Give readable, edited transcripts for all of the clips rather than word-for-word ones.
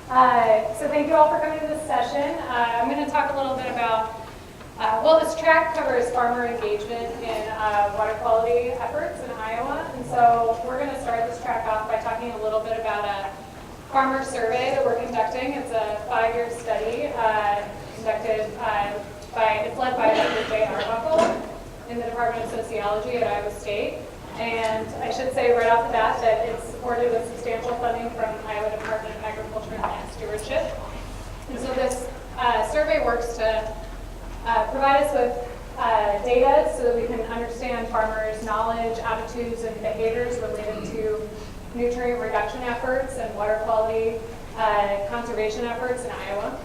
So thank you all for coming to this session. I'm going to talk a little bit about, well, this track covers farmer engagement in water quality efforts in Iowa. And so we're going to start this track off by talking a little bit about a farmer survey that we're conducting. It's a 5-year study conducted it's led by Dr. J. Arbuckle in the Department of Sociology at Iowa State. And I should say right off the bat that it's supported with substantial funding from Iowa Department of Agriculture and Land Stewardship. And so this survey works to provide us with data so that we can understand farmers' knowledge, attitudes, and behaviors related to nutrient reduction efforts and water quality conservation efforts in Iowa.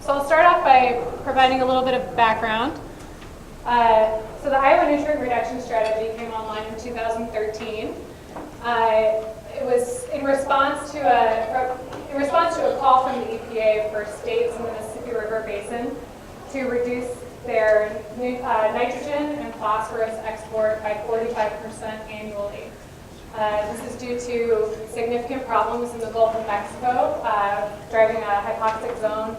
So I'll start off by providing a little bit of background. So the Iowa Nutrient Reduction Strategy came online in 2013. It was in response to a call from the EPA for states in the Mississippi River Basin to reduce their nitrogen and phosphorus export by 45% annually. This is due to significant problems in the Gulf of Mexico, driving a hypoxic zone,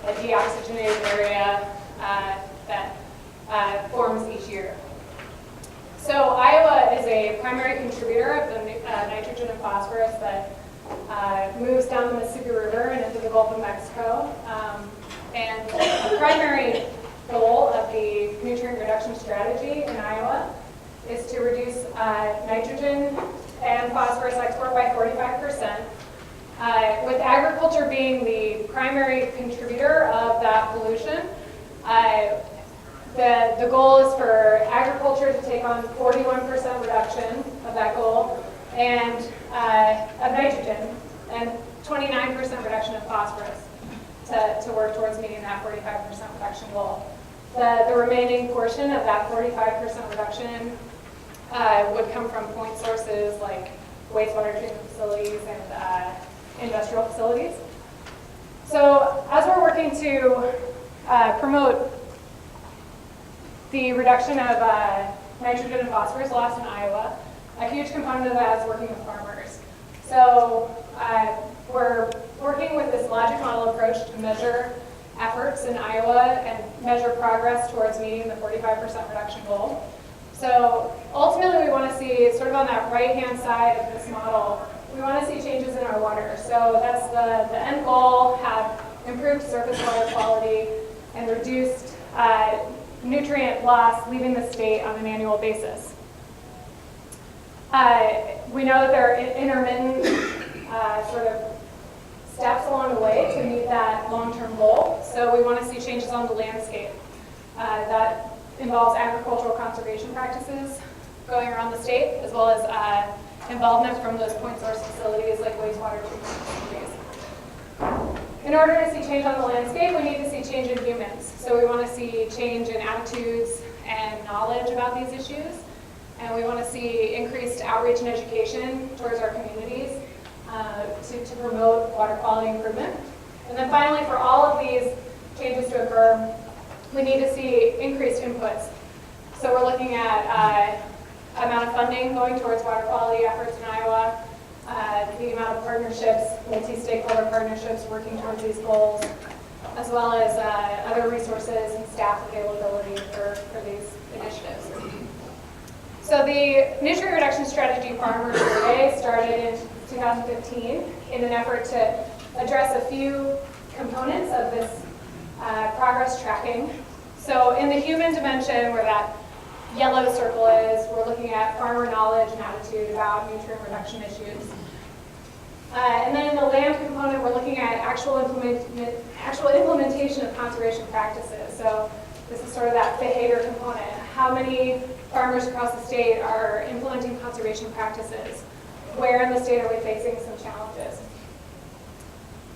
a deoxygenated area that forms each year. So Iowa is a primary contributor of the nitrogen and phosphorus that moves down the Mississippi River and into the Gulf of Mexico. And the primary goal of the nutrient reduction strategy in Iowa is to reduce nitrogen and phosphorus export by 45%. With agriculture being the primary contributor of that pollution, the goal is for agriculture to take on 41% reduction of that goal and of nitrogen and 29% reduction of phosphorus to work towards meeting that 45% reduction goal. The remaining portion of that 45% reduction would come from point sources like wastewater treatment facilities and industrial facilities. So as we're working to promote the reduction of nitrogen and phosphorus loss in Iowa, a huge component of that is working with farmers. So we're working with this logic model approach to measure efforts in Iowa and measure progress towards meeting the 45% reduction goal. So ultimately we want to see, sort of on that right-hand side of this model, we want to see changes in our water. So that's the end goal, have improved surface water quality and reduced nutrient loss leaving the state on an annual basis. We know that there are intermittent sort of steps along the way to meet that long-term goal. So we want to see changes on the landscape. That involves agricultural conservation practices going around the state, as well as involvement from those point source facilities like wastewater treatment facilities. In order to see change on the landscape, we need to see change in humans. So we want to see change in attitudes and knowledge about these issues. And we want to see increased outreach and education towards our communities to promote water quality improvement. And then finally, for all of these changes to occur, we need to see increased inputs. So we're looking at amount of funding going towards water quality efforts in Iowa, the amount of partnerships, multi-stakeholder partnerships working towards these goals, as well as other resources and staff availability for these initiatives. So the Nutrient Reduction Strategy Farmer Survey started in 2015 in an effort to address a few components of this progress tracking. So in the human dimension, where that yellow circle is, we're looking at farmer knowledge and attitude about nutrient reduction issues. And then in the land component, we're looking at actual implementation of conservation practices. So this is sort of that behavior component. How many farmers across the state are implementing conservation practices? Where in the state are we facing some challenges?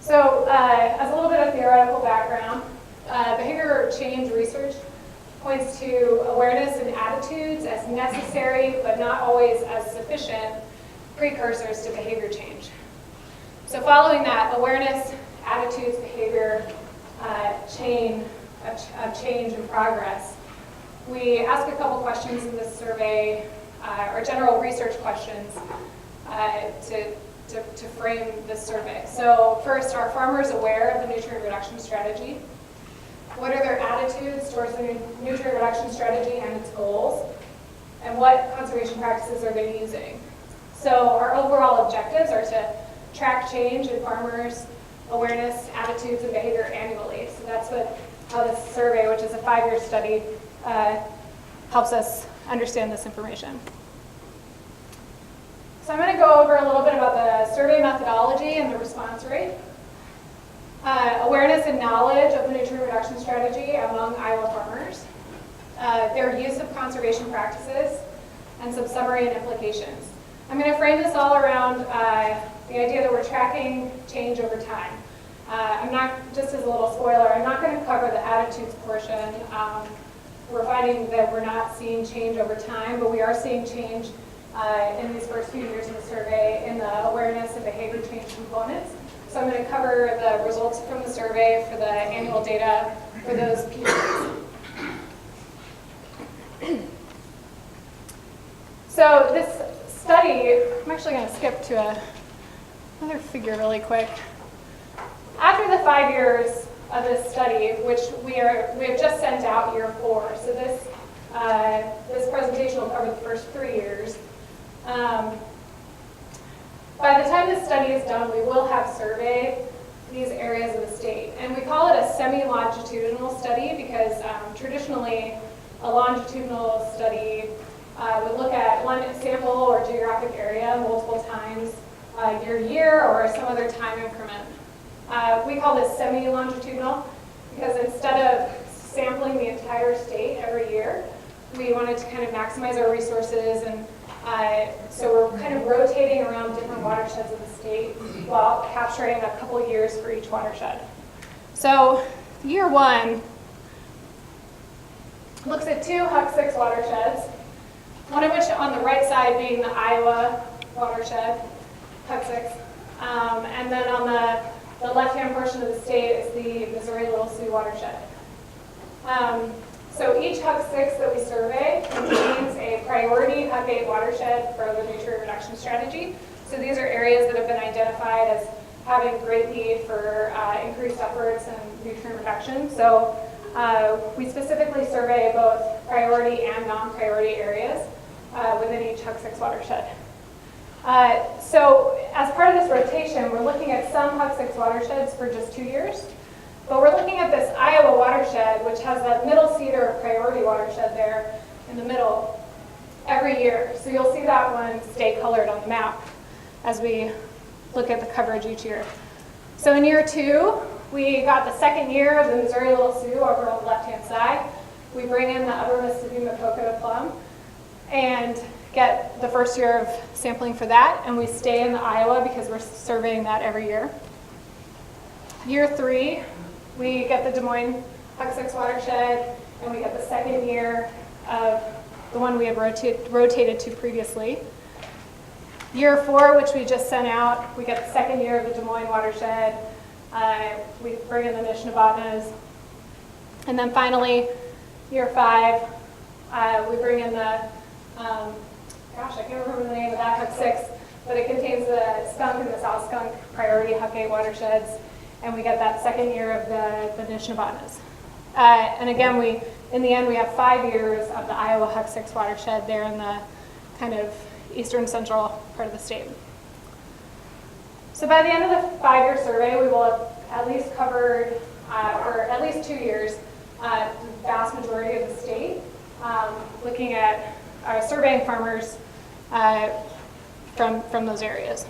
So as a little bit of theoretical background, behavior change research points to awareness and attitudes as necessary, but not always as sufficient precursors to behavior change. So following that awareness, attitudes, behavior chain of change and progress, we ask a couple questions in this survey, or general research questions, to to frame this survey. So first, are farmers aware of the nutrient reduction strategy? What are their attitudes towards the nutrient reduction strategy and its goals? And what conservation practices are they using? So our overall objectives are to track change in farmers' awareness, attitudes, and behavior annually. So that's how this survey, which is a 5-year study, helps us understand this information. So I'm going to go over a little bit about the survey methodology and the response rate. Awareness and knowledge of the nutrient reduction strategy among Iowa farmers. Their use of conservation practices, and some summary and implications. I'm going to frame this all around the idea that we're tracking change over time. I'm not, just as a little spoiler, I'm not going to cover the attitudes portion. We're finding that we're not seeing change over time, but we are seeing change in these first few years of the survey in the awareness and behavior change components. So I'm going to cover the results from the survey for the annual data for those pieces. So this study, I'm actually going to skip to another figure really quick. After the 5 years of this study, which we have just sent out year 4, so this presentation will cover the first 3 years. By the time this study is done, we will have surveyed these areas of the state. And we call it a semi-longitudinal study because traditionally a longitudinal study would look at one sample or geographic area multiple times year to year or some other time increment. We call this semi-longitudinal because instead of sampling the entire state every year, we wanted to kind of maximize our resources, and so we're kind of rotating around different watersheds of the state while capturing a couple years for each watershed. So year 1 looks at 2 Huck 6 watersheds, one of which on the right side being the Iowa watershed, Huck 6, and then on the left-hand portion of the state is the Missouri Little Sioux watershed. So each Huck 6 that we survey contains a priority Huck 8 watershed for the nutrient reduction strategy. So these are areas that have been identified as having great need for increased efforts and nutrient reduction. So we specifically survey both priority and non-priority areas within each Huck 6 watershed. So as part of this rotation, we're looking at some Huck 6 watersheds for just 2 years. But we're looking at this Iowa watershed, which has that middle cedar priority watershed there in the middle every year. So you'll see that one stay colored on the map as we look at the coverage each year. So in year 2, we got the second year of the Missouri Little Sioux over on the left-hand side. We bring in the Upper Mississippi Maquoketa plum and get the first year of sampling for that, and we stay in the Iowa because we're surveying that every year. Year 3, we get the Des Moines Huck 6 watershed, and we get the second year of the one we had rotated to previously. Year 4, which we just sent out, we get the second year of the Des Moines watershed. We bring in the Nishnabotnas. And then finally, year 5, we bring in the, gosh, I can't remember the name of that Huck 6, but it contains the Skunk and the South Skunk priority Huck 8 watersheds. And we get that second year of the Nishnabotnas. And again, in the end, we have 5 years of the Iowa Huck 6 watershed there in the kind of eastern central part of the state. So by the end of the 5-year survey, we will have at least covered, for at least 2 years, the vast majority of the state, looking at surveying farmers from those areas.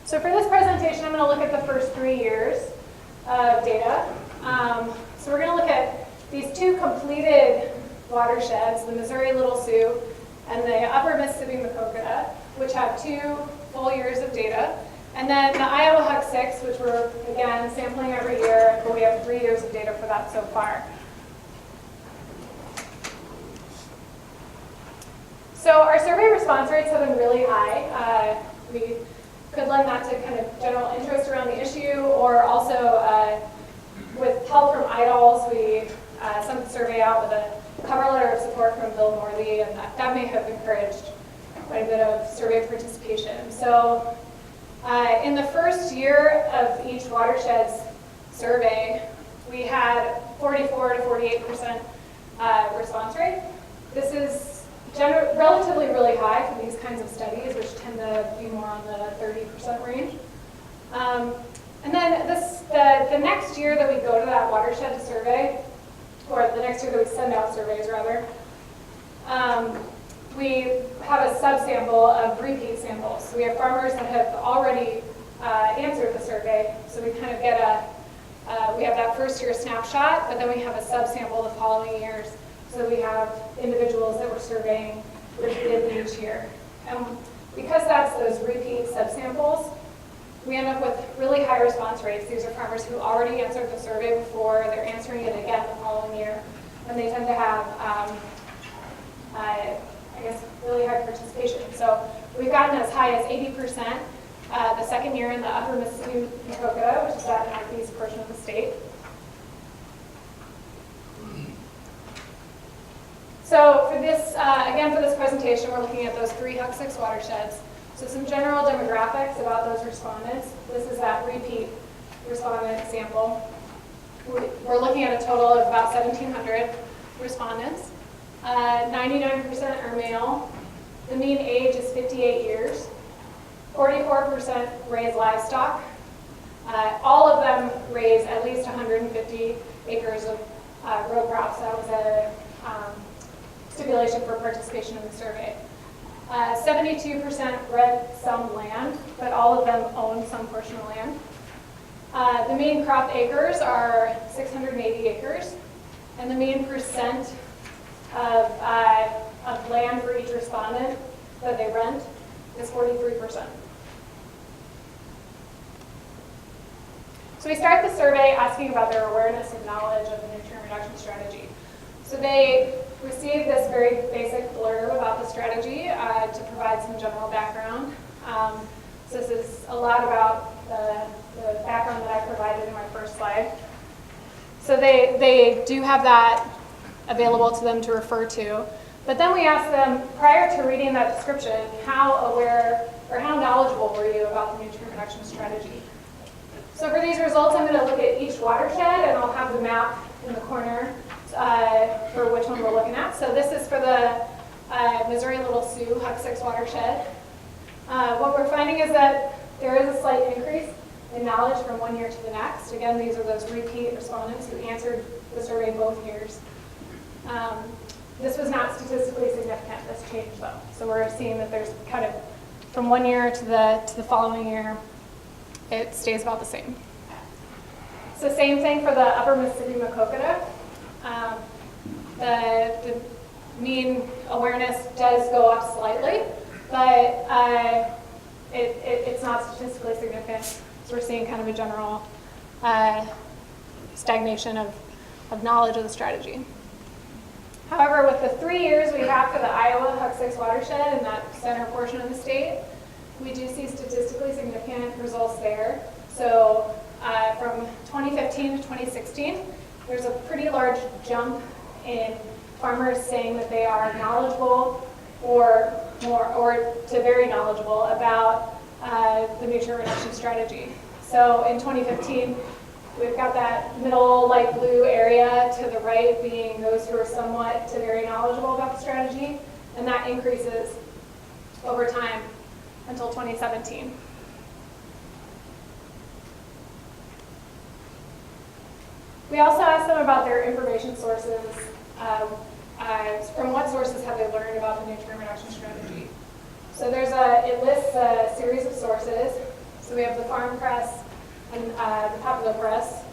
So for this presentation, I'm going to look at the first 3 years of data. So we're going to look at these 2 completed watersheds, the Missouri Little Sioux and the Upper Mississippi Maquoketa, which have 2 full years of data. And then the Iowa Huck 6, which we're, again, sampling every year, but we have 3 years of data for that so far. So our survey response rates have been really high. We could lend that to kind of general interest around the issue, or also with help from IDOLS, we sent the survey out with a cover letter of support from Bill Morley, and that may have encouraged quite a bit of survey participation. So in the first year of each watershed's survey, we had 44 to 48% response rate. This is relatively really high for these kinds of studies, which tend to be more on the 30% range. And then the next year that we go to that watershed survey, or the next year that we send out surveys rather, we have a subsample of repeat samples. So we have farmers that have already answered the survey, so we kind of get we have that first year snapshot, but then we have a subsample the following years. So we have individuals that we're surveying repeatedly each year. And because that's those repeat subsamples, we end up with really high response rates. These are farmers who already answered the survey before, they're answering it again the following year, and they tend to have, I guess, really high participation. So we've gotten as high as 80% the second year in the upper Mississippi Maquoketa, which is that northeast portion of the state. So for this, again, for this presentation, we're looking at those 3 HUC6 watersheds. So some general demographics about those respondents. This is that repeat respondent sample. We're looking at a total of about 1,700 respondents. 99% are male. The mean age is 58 years. 44% raise livestock. All of them raise at least 150 acres of row crops. That was a stipulation for participation in the survey. 72% rent some land, but all of them own some portion of land. The mean crop acres are 680 acres, and the mean percent of land for each respondent that they rent is 43%. So we start the survey asking about their awareness and knowledge of the nutrient reduction strategy. So they receive this very basic blurb about the strategy to provide some general background. So this is a lot about the background that I provided in my first slide. So they do have that available to them to refer to. But then we ask them, prior to reading that description, how aware or how knowledgeable were you about the nutrient reduction strategy? So for these results, I'm going to look at each watershed, and I'll have the map in the corner for which one we're looking at. So this is for the Missouri Little Sioux HUC6 watershed. What we're finding is that there is a slight increase in knowledge from one year to the next. Again, these are those repeat respondents who answered the survey both years. This was not statistically significant, this change though. So we're seeing that there's kind of from one year to the following year, it stays about the same. So same thing for the upper Mississippi Maquoketa. The mean awareness does go up slightly, but it's not statistically significant. So we're seeing kind of a general stagnation of knowledge of the strategy. However, with the 3 years we have for the Iowa HUC6 watershed in that center portion of the state, we do see statistically significant results there. So from 2015 to 2016, there's a pretty large jump in farmers saying that they are knowledgeable or to very knowledgeable about the nutrient reduction strategy. So in 2015, we've got that middle light blue area to the right being those who are somewhat to very knowledgeable about the strategy, and that increases over time until 2017. We also asked them about their information sources. From what sources have they learned about the nutrient reduction strategy? So it lists a series of sources. So we have the farm press and the popular press,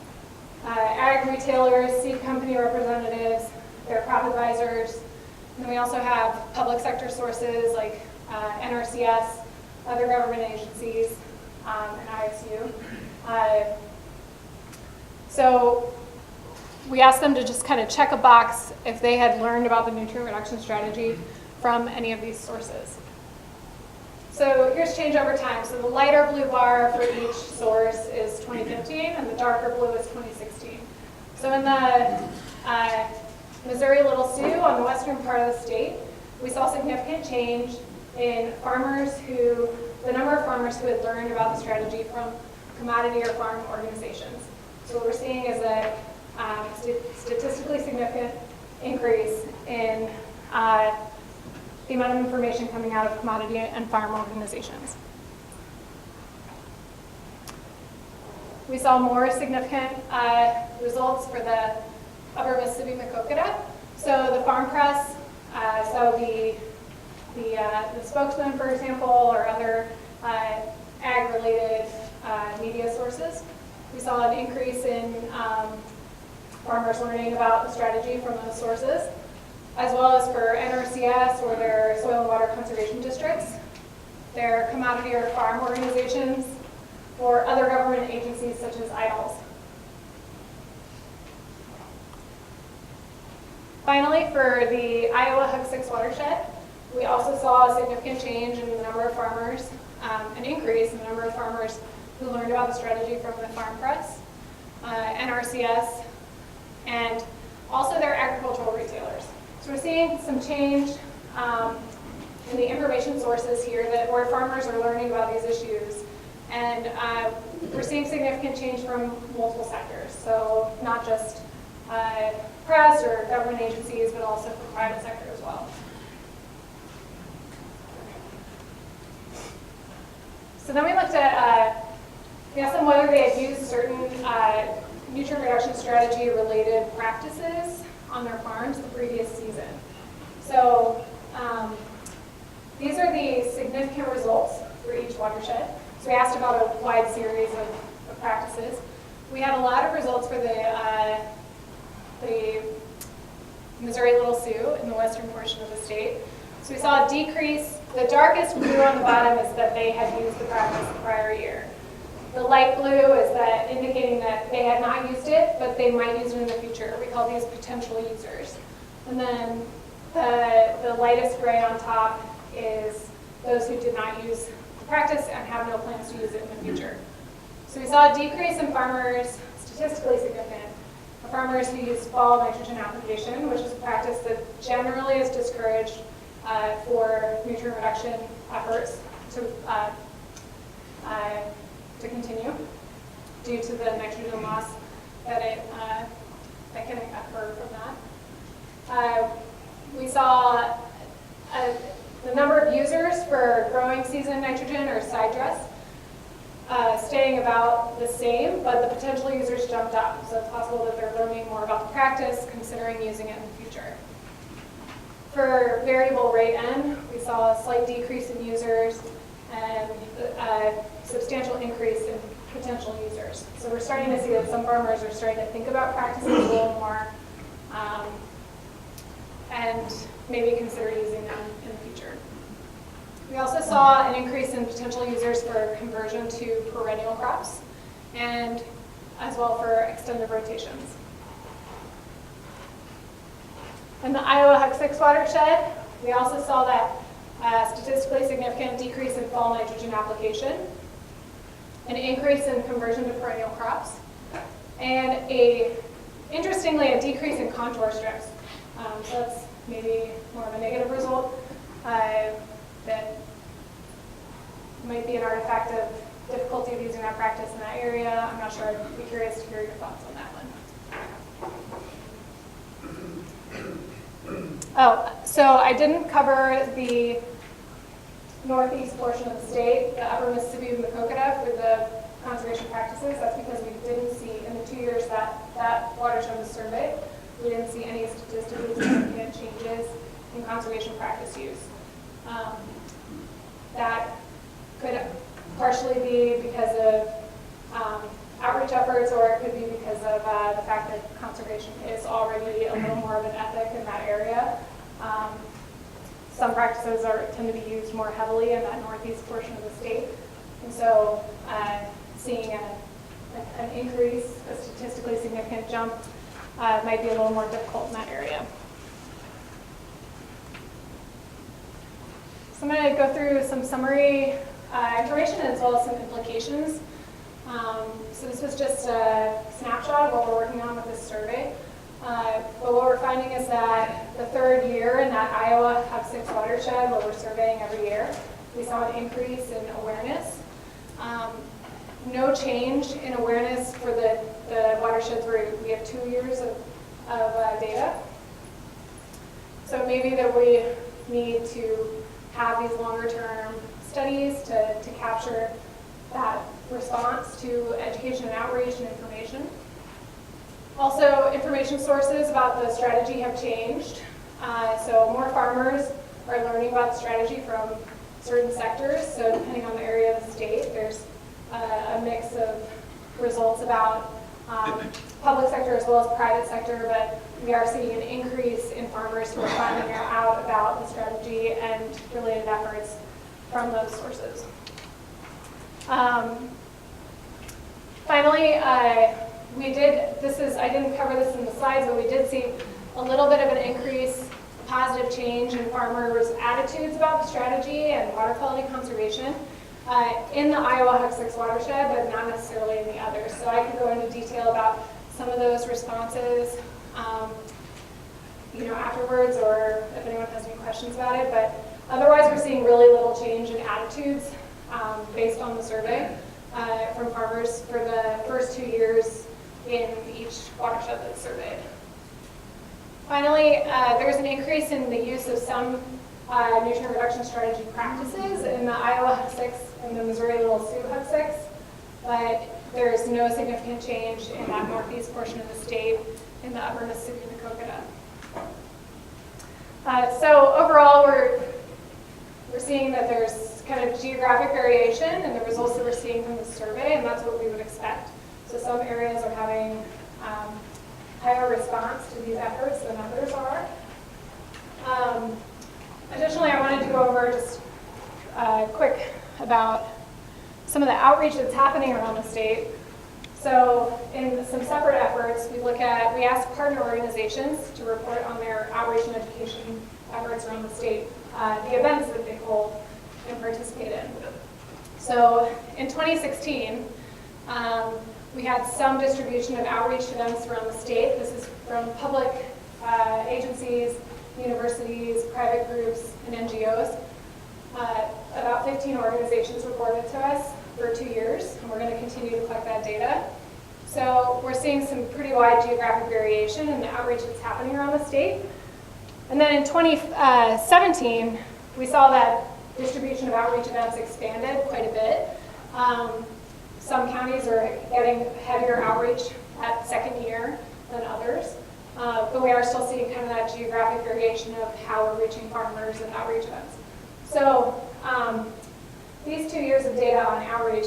ag retailers, seed company representatives, their crop advisors, and then we also have public sector sources like NRCS, other government agencies, and ISU. So we asked them to just kind of check a box if they had learned about the nutrient reduction strategy from any of these sources. So here's change over time. So the lighter blue bar for each source is 2015, and the darker blue is 2016. So in the Missouri Little Sioux, on the western part of the state, we saw significant change in the number of farmers who had learned about the strategy from commodity or farm organizations. So what we're seeing is a statistically significant increase in the amount of information coming out of commodity and farm organizations. We saw more significant results for the Upper Mississippi Maquoketa. So the farm press, so the spokesman, for example, or other ag-related media sources. We saw an increase in farmers learning about the strategy from those sources, as well as for NRCS, or their soil and water conservation districts, their commodity or farm organizations, or other government agencies such as IDLs. Finally, for the Iowa Hug 6 watershed, we also saw a significant change in the number of farmers, an increase in the number of farmers who learned about the strategy from the farm press, NRCS, and also their agricultural retailers. So we're seeing some change in the information sources here where farmers are learning about these issues. And we're seeing significant change from multiple sectors. So not just press or government agencies, but also from private sector as well. So then we looked at, we asked them whether they had used certain nutrient reduction strategy related practices on their farms the previous season. So these are the significant results for each watershed. So we asked about a wide series of practices. We had a lot of results for the Missouri Little Sioux in the western portion of the state. So we saw a decrease. The darkest blue on the bottom is that they had used the practice the prior year. The light blue is that indicating that they had not used it, but they might use it in the future. We call these potential users. And then the lightest gray on top is those who did not use the practice and have no plans to use it in the future. So we saw a decrease in farmers, statistically significant, of farmers who use fall nitrogen application, which is a practice that generally is discouraged for nutrient reduction efforts to continue due to the nitrogen loss that can occur from that. We saw the number of users for growing season nitrogen or side dress staying about the same, but the potential users jumped up. So it's possible that they're learning more about the practice, considering using it in the future. For variable rate N, we saw a slight decrease in users and a substantial increase in potential users. So we're starting to see that some farmers are starting to think about practices a little more and maybe consider using them in the future. We also saw an increase in potential users for conversion to perennial crops and as well for extended rotations. In the Iowa Hug 6 watershed, we also saw that statistically significant decrease in fall nitrogen application, an increase in conversion to perennial crops, and interestingly, a decrease in contour strips. So that's maybe more of a negative result that might be an artifact of difficulty of using that practice in that area. I'm not sure. I'd be curious to hear your thoughts on that one. Oh, so I didn't cover the northeast portion of the state, the Upper Mississippi Maquoketa, for the conservation practices. That's because we didn't see, in the 2 years that watershed was surveyed, we didn't see any statistically significant changes in conservation practice use. That could partially be because of outreach efforts, or it could be because of the fact that conservation is already a little more of an ethic in that area. Some practices tend to be used more heavily in that northeast portion of the state. And so seeing an increase, a statistically significant jump, might be a little more difficult in that area. So I'm going to go through some summary information as well as some implications. So this was just a snapshot of what we're working on with this survey. But what we're finding is that the third year in that Iowa Hub 6 watershed where we're surveying every year. We saw an increase in awareness. No change in awareness for the watersheds where we have 2 years of data. So maybe that we need to have these longer term studies to capture that response to education and outreach and information. Also, information sources about the strategy have changed. So more farmers are learning about the strategy from certain sectors. So depending on the area of the state, there's a mix of results about public sector as well as private sector, but we are seeing an increase in farmers who are finding out about the strategy and related efforts from those sources. Finally, I didn't cover this in the slides, but we did see a little bit of an increase, positive change in farmers' attitudes about the strategy and water quality conservation in the Iowa Hub 6 watershed, but not necessarily in the others. So I can go into detail about some of those responses afterwards, or if anyone has any questions about it. But otherwise, we're seeing really little change in attitudes based on the survey from farmers for the first 2 years in each watershed that's surveyed. Finally, there's an increase in the use of some nutrient reduction strategy practices in the Iowa Hub 6 and the Missouri Little Sioux Hub 6, but there's no significant change in that northeast portion of the state in the upper Mississippi and the Coconut. So overall, we're seeing that there's kind of geographic variation in the results that we're seeing from the survey, and that's what we would expect. So some areas are having higher response to these efforts than others are. Additionally, I wanted to go over just quick about some of the outreach that's happening around the state. So in some separate efforts, we asked partner organizations to report on their outreach and education efforts around the state, the events that they hold and participate in. So in 2016, we had some distribution of outreach events around the state. This is from public agencies, universities, private groups, and NGOs. About 15 organizations reported to us for 2 years, and we're going to continue to collect that data. So we're seeing some pretty wide geographic variation in the outreach that's happening around the state. And then in 2017, we saw that distribution of outreach events expanded quite a bit. Some counties are getting heavier outreach at second year than others, but we are still seeing kind of that geographic variation of how we're reaching farmers and outreach events. So these 2 years of data on outreach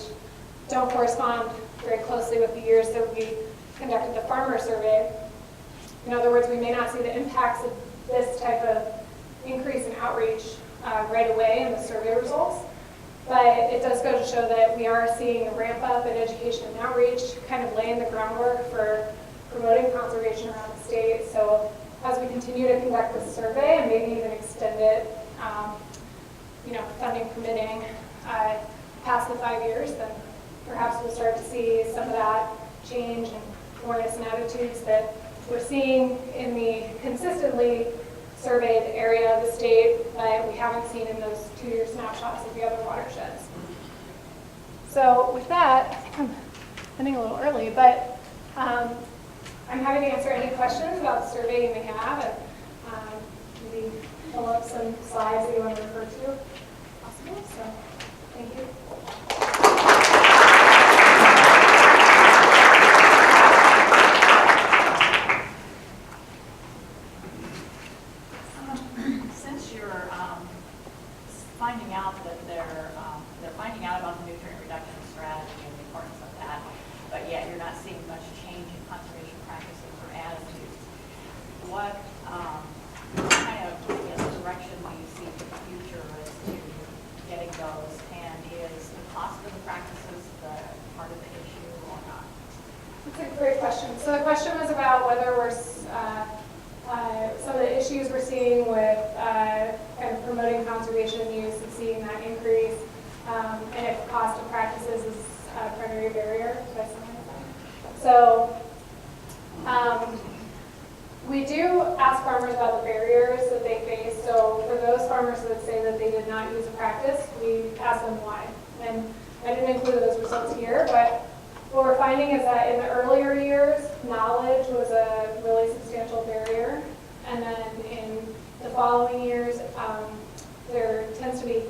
don't correspond very closely with the years that we conducted the farmer survey. In other words, we may not see the impacts of this type of increase in outreach right away in the survey results, but it does go to show that we are seeing a ramp up in education and outreach, kind of laying the groundwork for promoting conservation around the state. So as we continue to conduct this survey and maybe even extend it, funding permitting, past the 5 years, then perhaps we'll start to see some of that change and awareness and attitudes that we're seeing in the consistently surveyed area of the state, but we haven't seen in those 2-year snapshots of the other watersheds. So with that, I think I'm ending a little early, but I'm happy to answer any questions about the survey you may have, and maybe pull up some slides that you want to refer to. Possible. So thank you. Since you're finding out that they're finding out about the nutrient reduction strategy and the importance of that, but yet you're not seeing much change in conservation practices or attitudes, what kind of direction do you see for the future as to getting those, and is the cost of the practices the part of the issue or not? That's a great question. So the question was about whether we're some of the issues we're seeing with kind of promoting conservation use and seeing that increase, and if cost of practices is a primary barrier. So we do ask farmers about the barriers that they face. So for those farmers that say that they did not use a practice, we ask them why. And I didn't include those results here, but what we're finding is that in the earlier years, knowledge was a really substantial barrier. And then in the following years, there tends to be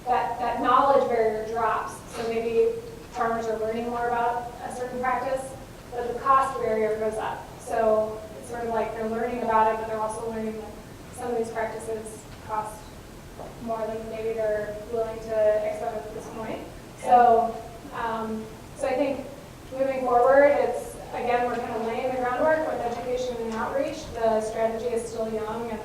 that knowledge barrier drops. So maybe farmers are learning more about a certain practice, but the cost barrier goes up. So it's sort of like they're learning about it, but they're also learning that some of these practices cost more than maybe they're willing to accept at this point. So, so I think moving forward, it's, again, we're kind of laying the groundwork with education and outreach. The strategy is still young, and,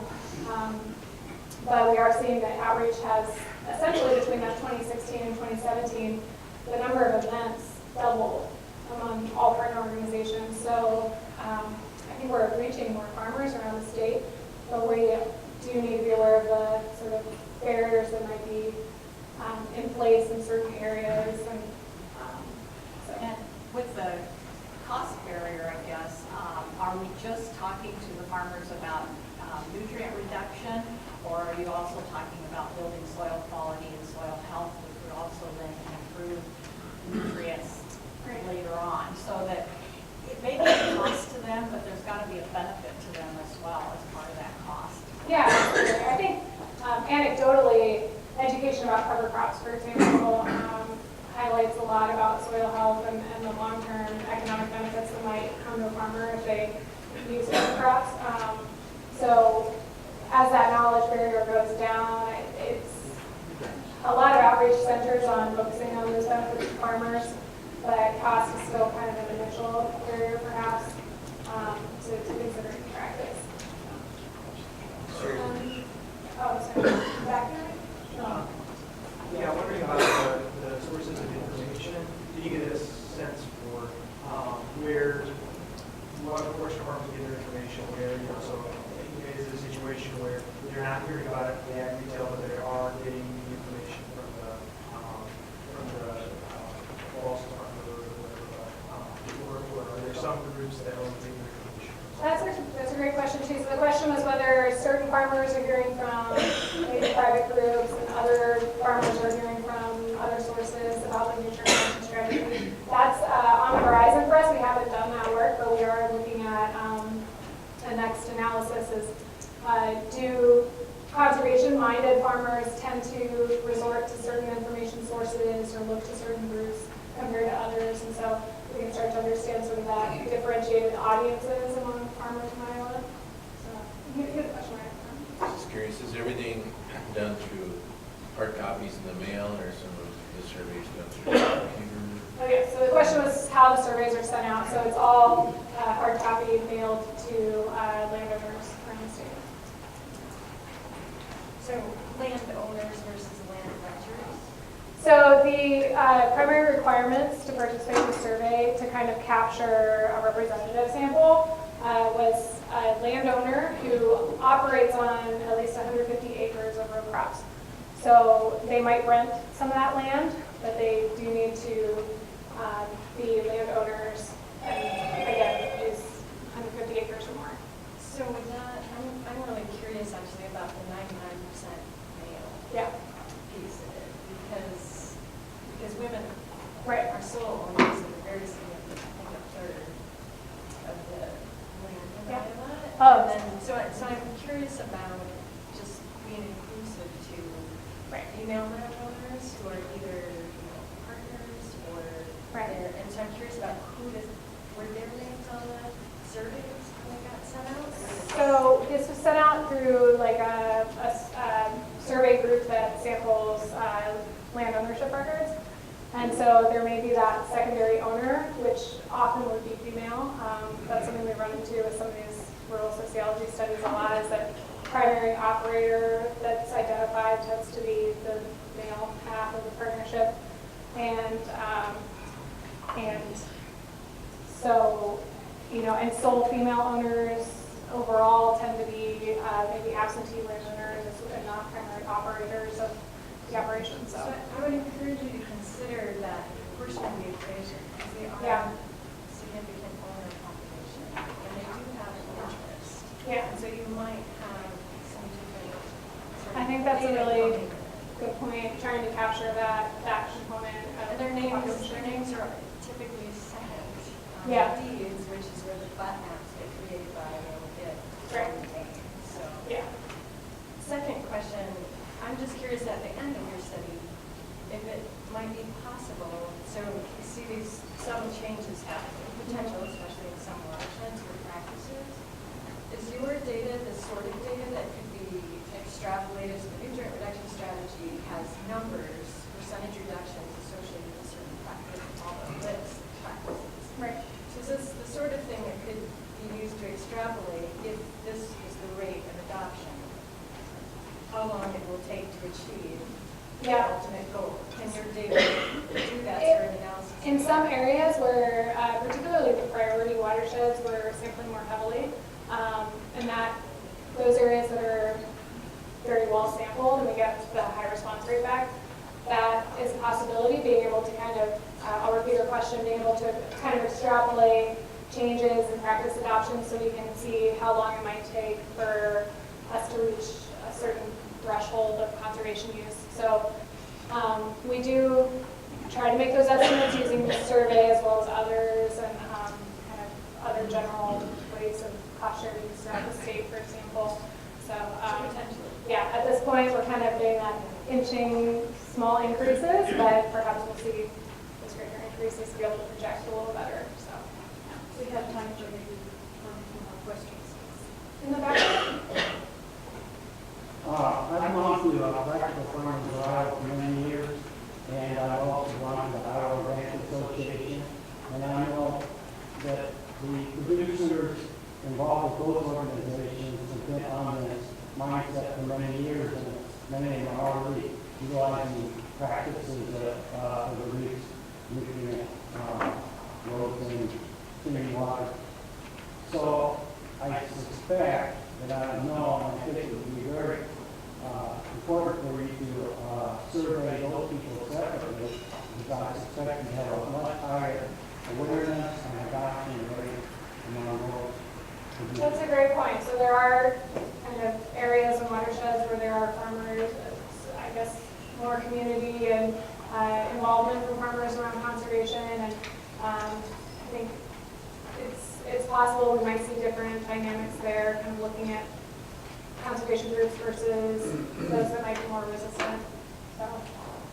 but we are seeing that outreach has essentially between that 2016 and 2017, the number of events doubled among all partner organizations. So I think we're reaching more farmers around the state, but we do need to be aware of the sort of barriers that might be in place in certain areas. And with the cost barrier, I guess, are we just talking to the farmers about nutrient reduction, or are you also talking about building soil quality and soil health, which would also then improve nutrients later on, so that it may be a cost to them, but there's got to be a benefit to them as well as part of that cost? Yeah, absolutely. I think anecdotally, education about cover crops, for example, highlights a lot about soil health and the long-term economic benefits that might come to a farmer if they use cover crops. So as that knowledge barrier goes down, it's a lot of outreach centers on focusing on those benefits to farmers, but cost is still kind of an initial barrier perhaps to consider in practice. Oh, sorry. Back here? No. Yeah, wondering about the sources of information. Did you get a sense for what portion of farmers get their information where, so is it a situation where they're not hearing about it in ag retail, but they are getting the information from the Boston farmer or whatever, or are there some groups that are getting their information? That's a great question too. So the question was whether certain farmers are hearing from maybe private groups and other farmers are hearing from other sources about the nutrient reduction strategy. That's on the horizon for us. We haven't done that work, but we are looking at the next analysis is do conservation-minded farmers tend to resort to certain information sources or look to certain groups compared to others, and so we can start to understand sort of that differentiated audiences among farmers in Iowa. So you had a question right? Just curious, is everything done through hard copies in the mail, or some of the surveys done through the computer? Okay, so the question was how the surveys are sent out. So it's all hard copy mailed to landowners around the state. So landowners versus land renters? So the primary requirements to participate in the survey to kind of capture a representative sample was a landowner who operates on at least 150 acres of row crops. So they might rent some of that land, but they do need to be landowners and, again, use 150 acres or more. So with that, I'm really curious actually about the 99% male Yeah. piece of it, because women Right. are sole owners of a very significant, I think, a third of the land in Yeah. Iowa. Oh. And then, so I'm curious about just being inclusive to female landowners who are either partners or and so I'm curious about were their names on the surveys when they got sent out? So this was sent out through like a survey group that samples land ownership records. And so there may be that secondary owner, which often would be female. That's something we run into with some of these rural sociology studies a lot, is that primary operator that's identified tends to be the male half of the partnership. And so, and sole female owners overall tend to be maybe absentee landowners and not primary operators of the operation. So I would encourage you to consider that portion of the equation, because they are a significant owner population, and they do have an interest Yeah. And so you might have some different. sort I of think that's a data really coming. good point, trying to capture that component of And their names population. are typically second on Yeah. the deeds, which is where the plat maps get created by and get Right. maintained. So, Yeah. second question, I'm just curious at the end of your study, if it might be possible, so you see these, some changes happening, potential, especially in some watersheds or practices. Is your data the sort of data that could be extrapolated to the nutrient reduction strategy has numbers, percentage reductions associated with certain practices, all the list practices? Right. So is this the sort of thing that could be used to extrapolate if this is the rate of adoption? How long it will take to achieve the Yeah. ultimate goal? Can your data do that sort of analysis? In some areas where, particularly the priority watersheds, we're sampling more heavily, and those areas that are very well sampled and we get the high response rate back, that is a possibility, being able to kind of, I'll repeat your question, being able to kind of extrapolate changes in practice adoption so we can see how long it might take for us to reach a certain threshold of conservation use. So we do try to make those estimates using this survey as well as others and kind of other general rates of cost share use throughout the state, for example. So Potentially. yeah, at this point, we're kind of doing that inching small increases, but perhaps we'll see those greater increases to be able to project a little better. So We have time for maybe one or two more questions. in the back. I've gone through practical farming drive for many years, and I've also gone to the Iowa Ranch Association, and I know that the producers involved with those organizations have been on this mindset for many years, and many of them are already utilizing practices that reduce nutrient loads in clean water. So I suspect that I know, and I think it would be very important for you to survey those people separately, because I suspect you have a much higher awareness and adoption rate among those. That's a great point. So there are kind of areas and watersheds where there are farmers, I guess, more community and involvement from farmers around conservation. And I think it's possible we might see different dynamics there, kind of looking at conservation groups versus those that might be more resistant. So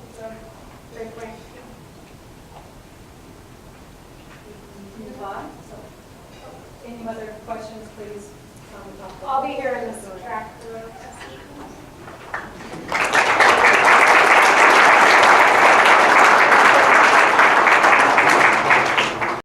it's a great point. Move on. So, any other questions, please? I'll be here in this track.